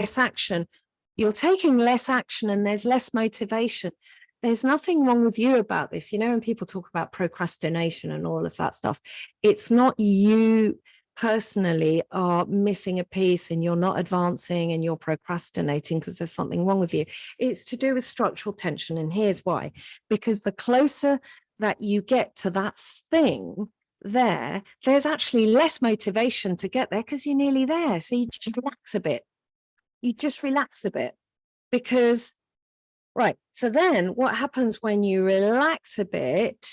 less action. You're taking less action and there's less motivation. There's nothing wrong with you about this. You know, when people talk about procrastination and all of that stuff, it's not you personally are missing a piece and you're not advancing and you're procrastinating because there's something wrong with you. It's to do with structural tension. And here's why. Because the closer that you get to that thing, there's actually less motivation to get there because you're nearly there. So you just relax a bit. You just relax a bit because, right. So then what happens when you relax a bit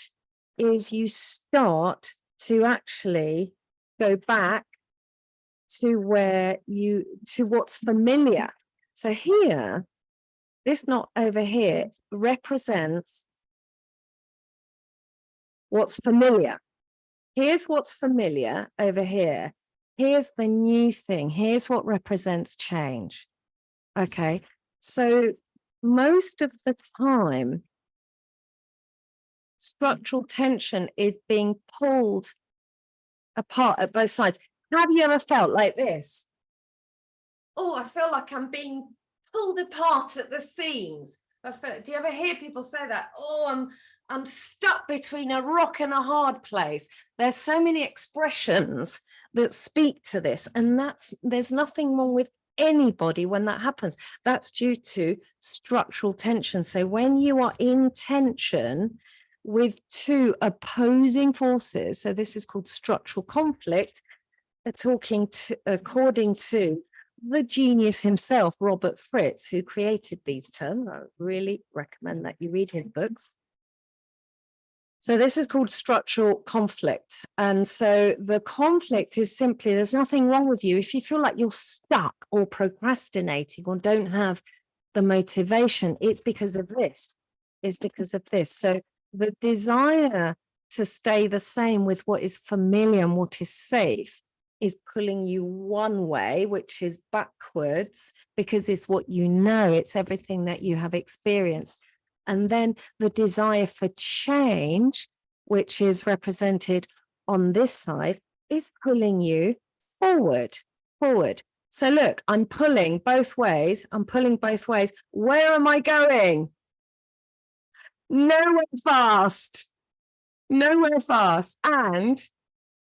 is you start to actually go back to what's familiar. So here, this knot over here represents what's familiar. Here's what's familiar over here. Here's the new thing. Here's what represents change. Okay. So most of the time, structural tension is being pulled apart at both sides. Have you ever felt like this? Oh, I feel like I'm being pulled apart at the seams. Do you ever hear people say that? Oh, I'm stuck between a rock and a hard place. There's so many expressions that speak to this, and there's nothing wrong with anybody when that happens. That's due to structural tension. So when you are in tension with two opposing forces, so this is called structural conflict, according to the genius himself, Robert Fritz, who created these terms. I really recommend that you read his books. So this is called structural conflict. And so the conflict is simply, there's nothing wrong with you. If you feel like you're stuck or procrastinating or don't have the motivation, it's because of this. It's because of this. So the desire to stay the same with what is familiar and what is safe is pulling you one way, which is backwards, because it's what you know, it's everything that you have experienced. And then the desire for change, which is represented on this side, is pulling you forward. So look, I'm pulling both ways. Where am I going? Nowhere fast. And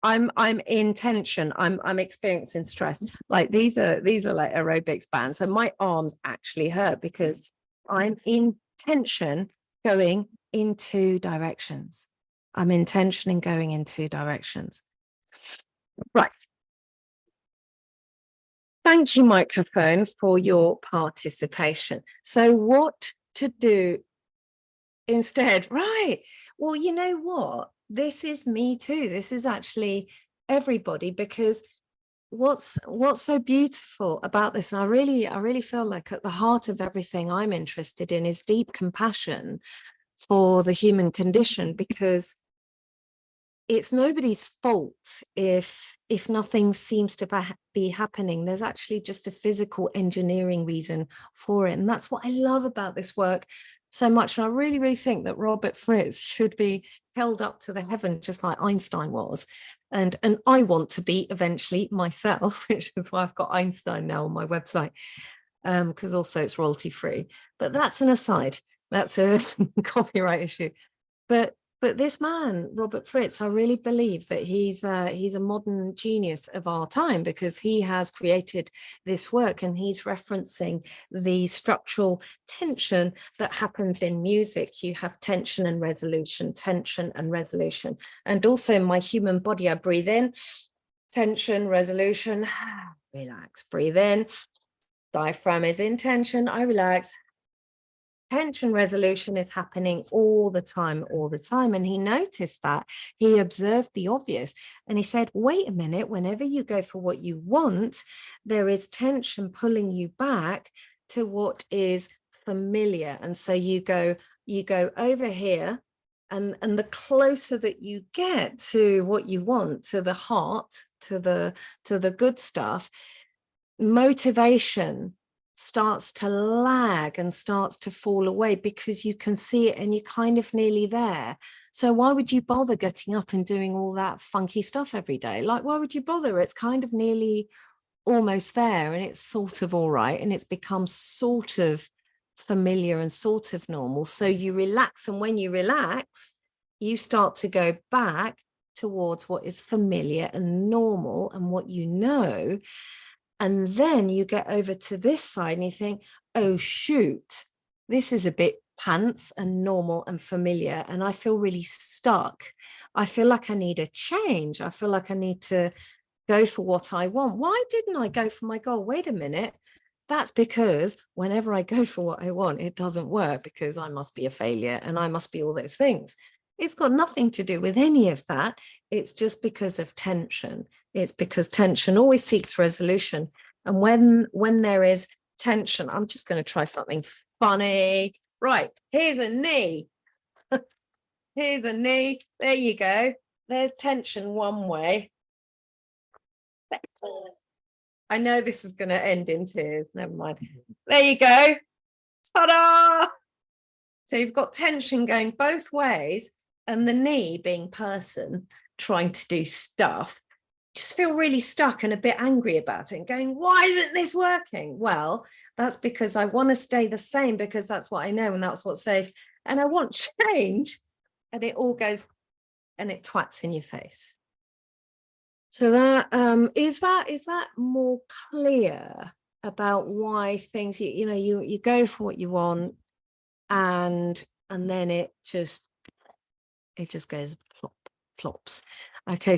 I'm in tension. I'm experiencing stress. Like these are like aerobics bands. So my arms actually hurt because I'm in tension going in two directions. I'm in tension and going in two directions. Right. Thank you, microphone, for your participation. So what to do instead? Right. Well, you know what? This is me too. This is actually everybody, because what's so beautiful about this, and I really feel like at the heart of everything I'm interested in is deep compassion for the human condition, because it's nobody's fault if nothing seems to be happening. There's actually just a physical engineering reason for it. And that's what I love about this work so much. And I really think that Robert Fritz should be held up to the heaven, just like Einstein was. And I want to be eventually myself, which is why I've got Einstein now on my website, because also it's royalty free. But that's an aside. That's a copyright issue. But this man, Robert Fritz, I really believe that he's a modern genius of our time, because he has created this work and he's referencing the structural tension that happens in music. You have tension and resolution, and also in my human body, I breathe in, tension, resolution, relax, breathe in, diaphragm is in tension, I relax. Tension resolution is happening all the time. And he noticed that. He observed the obvious and he said, wait a minute, whenever you go for what you want, there is tension pulling you back to what is familiar. And so you go over here, and the closer that you get to what you want, to the heart, to the good stuff, motivation starts to lag and starts to fall away, because you can see it and you're kind of nearly there. So why would you bother getting up and doing all that funky stuff every day? Like, why would you bother? It's kind of nearly almost there, and it's sort of all right, and it's become sort of familiar and sort of normal. So you relax, and when you relax, you start to go back towards what is familiar and normal and what you know. And then you get over to this side and you think, oh shoot, this is a bit pants and normal and familiar, and I feel really stuck. I feel like I need a change. I feel like I need to go for what I want. Why didn't I go for my goal? Wait a minute. That's because whenever I go for what I want, it doesn't work, because I must be a failure and I must be all those things. It's got nothing to do with any of that. It's just because of tension. It's because tension always seeks resolution. And when there is tension, I'm just going to try something funny. Right, here's a knee. Here's a knee. There you go. There's tension one way. I know this is going to end in tears. Never mind. There you go. Ta-da! So you've got tension going both ways, and the knee, being person trying to do stuff, just feel really stuck and a bit angry about it and going, why isn't this working? Well, that's because I want to stay the same, because that's what I know and that's what's safe. And I want change. And it all goes and it twats in your face. So that is that more clear about why things, you go for what you want, and then it just goes flops. Okay.